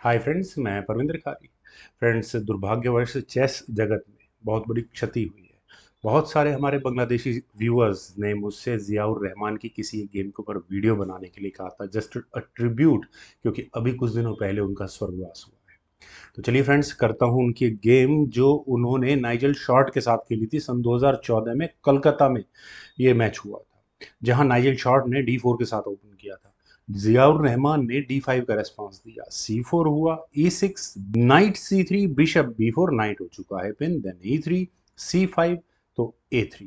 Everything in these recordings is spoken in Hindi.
हाय फ्रेंड्स, मैं परविंदर खारी। फ्रेंड्स, दुर्भाग्यवश चेस जगत में बहुत बड़ी क्षति हुई है। बहुत सारे हमारे बांग्लादेशी व्यूअर्स ने मुझसे ज़ियाउर रहमान की किसी एक गेम के ऊपर वीडियो बनाने के लिए कहा था, जस्ट अ ट्रिब्यूट, क्योंकि अभी कुछ दिनों पहले उनका स्वर्गवास हुआ है। तो चलिए फ्रेंड्स, करता हूँ उनकी एक गेम जो उन्होंने नाइजल शॉर्ट के साथ खेली थी सन 2014 में कलकत्ता में। ये मैच हुआ था जहां नाइजल शॉर्ट ने D4 के साथ ओपन किया था। जियाउर रहमान ने D5 का रेस्पॉन्स दिया, C4 हुआ, E6, night C3, bishop B4, night हो चुका है पिन, देन E3, C5, तो A3।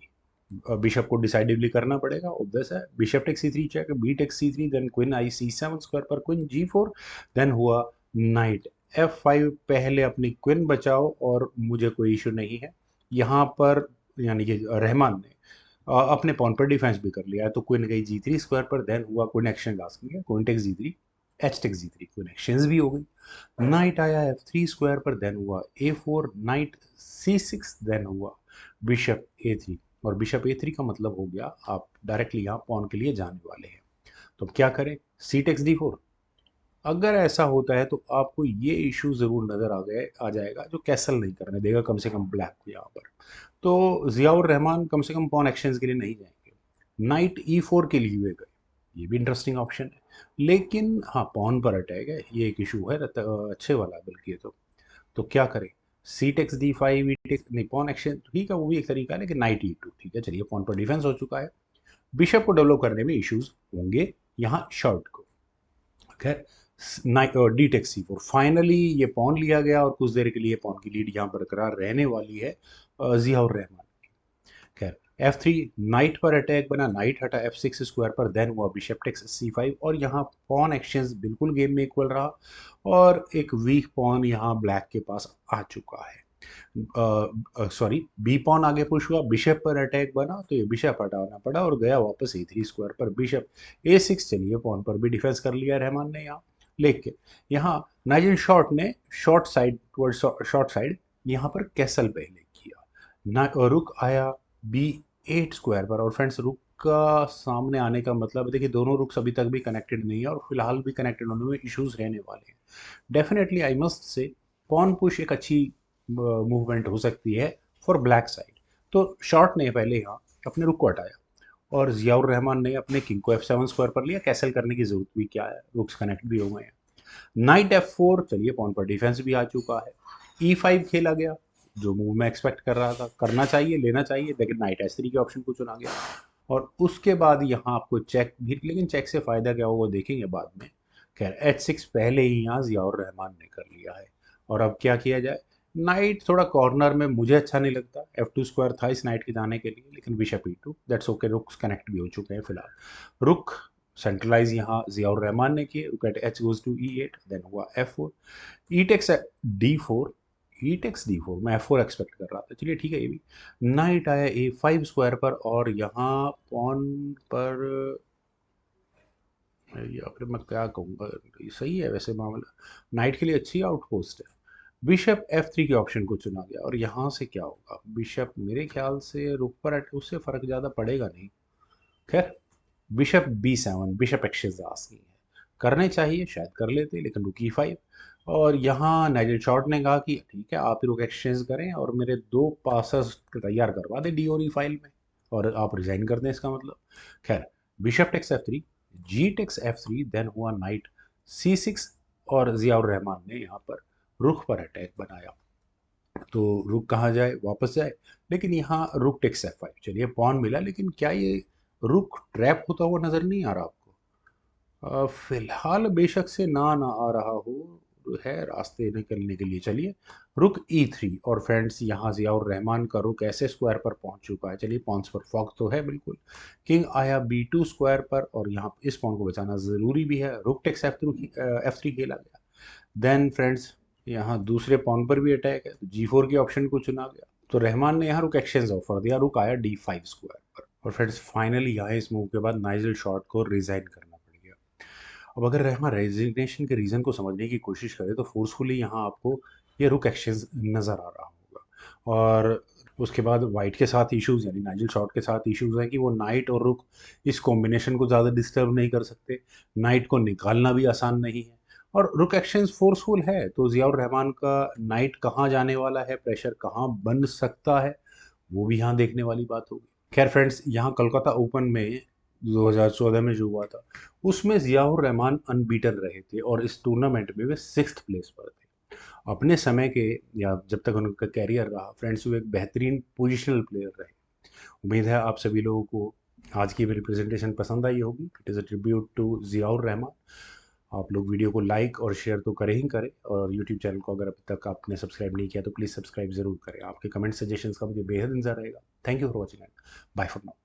बिशप को डिसाइडिवली करना पड़ेगा, ऑब्वियस है। Bishop take C3 check, B take C3, then queen आई C7 स्क्वायर पर क्वीन G4, देन हुआ नाइट F5। पहले अपनी क्वीन बचाओ और मुझे कोई इशू नहीं है यहाँ पर। यानी कि रहमान ने अपने पॉन पर डिफेंस भी कर लिया है, तो क्वीन गई G3 स्क्वायर पर, देन हुआ क्वीन एक्सचेंज लास्ट में, queen take G3, H take G3, queen exchange भी हो गई। नाइट आया F3 स्क्वायर पर, देन हुआ A4, नाइट C6, देन हुआ बिशप A3। और बिशप A3 का मतलब हो गया आप डायरेक्टली यहाँ पॉन के लिए जाने वाले हैं। तो अब क्या करें? सी टेक्स D4। अगर ऐसा होता है तो आपको ये इशू ज़रूर नज़र आ जाएगा, जो कैसल नहीं करने देगा कम से कम ब्लैक को यहाँ पर। तो ज़ियाउर रहमान कम से कम पॉन एक्सचेंज के लिए नहीं जाएंगे। नाइट E4 के लिए गए, ये भी इंटरेस्टिंग ऑप्शन है, लेकिन हाँ, पॉन पर अटैक है, ये एक इशू है अच्छे वाला बल्कि ये तो क्या करें? सी टेक्स D5, ई टेक्स नहीं, पॉन एक्सचेंज ठीक है, वो भी एक तरीका है, लेकिन नाइट E2 ठीक है। चलिए, पॉन पर डिफेंस हो चुका है। बिशप को डेवलप करने में इश्यूज होंगे यहाँ शॉर्ट को। खैर, डी टेक C4, फाइनली ये पॉन लिया गया और कुछ देर के लिए पॉन की लीड यहाँ बरकरार रहने वाली है जियाउर रहमान की। खैर, F3, नाइट पर अटैक बना, नाइट हटा F6 स्क्वायर पर, देन हुआ बिशप टेक्स C5, और यहाँ पॉन एक्सचेंज बिल्कुल गेम में इक्वल रहा, और एक वीक पॉन यहाँ ब्लैक के पास आ चुका है। सॉरी, बी पॉन आगे पुश हुआ, बिशप पर अटैक बना, तो ये बिशप हटाना पड़ा और गया वापस E3 स्क्वायर पर, बिशप A6। चलिए, पॉन पर भी डिफेंस कर लिया रहमान ने यहाँ। लेकिन यहाँ नाइजन शॉर्ट ने short side toward short side यहाँ पर कैसल पहले किया ना, रुक आया B8 स्क्वायर पर। और फ्रेंड्स, रुक का सामने आने का मतलब देखिए, दोनों रुक्स अभी तक भी कनेक्टेड नहीं है और फिलहाल भी कनेक्टेड होने में इश्यूज रहने वाले हैं। Definitely I must say pawn push एक अच्छी मूवमेंट हो सकती है फॉर ब्लैक साइड। तो शॉर्ट ने पहले यहाँ अपने रुक को हटाया और जियाउर रहमान ने अपने किंग को F7 स्क्वायर पर लिया। कैसल करने की जरूरत भी क्या है, रुक्स कनेक्ट भी हो गए हैं। नाइट F4, चलिए, पॉन पर डिफेंस भी आ चुका है। E5 खेला गया, जो मूव मैं एक्सपेक्ट कर रहा था, करना चाहिए, लेना चाहिए, लेकिन नाइट S3 के ऑप्शन को चुना गया। और उसके बाद यहाँ आपको चेक भी, लेकिन चेक से फायदा क्या होगा देखेंगे बाद में। खैर, H6 पहले ही यहाँ जियाउर रहमान ने कर लिया है। और अब क्या किया जाए? नाइट थोड़ा कॉर्नर में मुझे अच्छा नहीं लगता, F2 स्क्वायर था इस नाइट के जाने के लिए, लेकिन bishop E2, that's okay, rooks connect भी हो चुके हैं फिलहाल। रुक सेंट्रलाइज यहाँ जियाउर रहमान ने किए, rook at H goes to E8, then हुआ F4, ई टेक्स D4, ई टेक्स D4, मैं F4 एक्सपेक्ट कर रहा था, चलिए ठीक है ये भी। नाइट आया A5 स्क्वायर पर, और यहाँ पॉन पर, या फिर मैं क्या कहूँगा, ये सही है वैसे मामला, नाइट के लिए अच्छी आउटपोस्ट है। बिशप F3 के ऑप्शन को चुना गया, और यहाँ से क्या होगा? बिशप मेरे ख्याल से रुक पर उससे फर्क ज़्यादा पड़ेगा नहीं। खैर, bishop B7, bishop exchange asking है, करने चाहिए, शायद कर लेते, लेकिन रुक E5। और यहाँ नाइजल शॉर्ट ने कहा कि ठीक है, आप ही रुक एक्सचेंज करें और मेरे दो पासर्स तैयार करवा दें डी और ई फाइल में, और आप रिजाइन कर दें, इसका मतलब। खैर, बिशप टेक्स F3, जी टेक्स F3, देन हुआ नाइट C6, और जियाउर रहमान ने यहाँ पर रुख पर अटैक बनाया। तो रुक कहाँ जाए? वापस जाए, लेकिन यहाँ रुक टेक्स F5। चलिए, पॉन मिला, लेकिन क्या ये रुक ट्रैप होता हुआ नजर नहीं आ रहा आपको? फिलहाल बेशक से ना आ रहा हो, है रास्ते निकलने के लिए। चलिए, रुक E3, और फ्रेंड्स यहाँ जियाउर रहमान का रुक ऐसे स्क्वायर पर पहुंच चुका है। चलिए, पॉन्स पर फॉक तो है बिल्कुल। किंग आया B2 स्क्वायर पर, और यहाँ इस पॉन को बचाना ज़रूरी भी है। रुक टेक्स F3 खेला गया। देन फ्रेंड्स, यहाँ दूसरे पॉन पर भी अटैक है, तो G4 के ऑप्शन को चुना गया, तो रहमान ने यहाँ रुक एक्सचेंज ऑफर दिया, रुक आया D5 स्क्वायर पर। और फ्रेंड्स, फाइनली यहाँ इस मूव के बाद नाइजल शॉर्ट को रिजाइन करना पड़ गया। अब अगर रहमान रेजिग्नेशन के रीज़न को समझने की कोशिश करे, तो फोर्सफुली यहाँ आपको ये रुक एक्सचेंज नज़र आ रहा होगा। और उसके बाद वाइट के साथ इश्यूज, यानी नाइजल शॉर्ट के साथ इश्यूज हैं कि वो नाइट और रुक इस कॉम्बिनेशन को ज़्यादा डिस्टर्ब नहीं कर सकते, नाइट को निकालना भी आसान नहीं है, और रुक एक्शंस फोर्सफुल है, तो ज़ियाउर रहमान का नाइट कहाँ जाने वाला है, प्रेशर कहाँ बन सकता है, वो भी यहाँ देखने वाली बात होगी। खैर फ्रेंड्स, यहाँ कोलकाता ओपन में 2014 में जो हुआ था, उसमें ज़ियाउर रहमान अनबीटन रहे थे और इस टूर्नामेंट में वे 6th प्लेस पर थे। अपने समय के, या जब तक उनका कैरियर रहा फ्रेंड्स, वो एक बेहतरीन पोजिशनल प्लेयर रहे। उम्मीद है आप सभी लोगों को आज की मेरी प्रेजेंटेशन पसंद आई होगी। It is a tribute to Ziaur Rahman. आप लोग वीडियो को लाइक और शेयर तो करें ही करें, और यूट्यूब चैनल को अगर अभी तक आपने सब्सक्राइब नहीं किया तो प्लीज़ सब्सक्राइब ज़रूर करें। आपके कमेंट सजेशंस का मुझे बेहद इंतजार रहेगा। Thank you for watching and bye for now.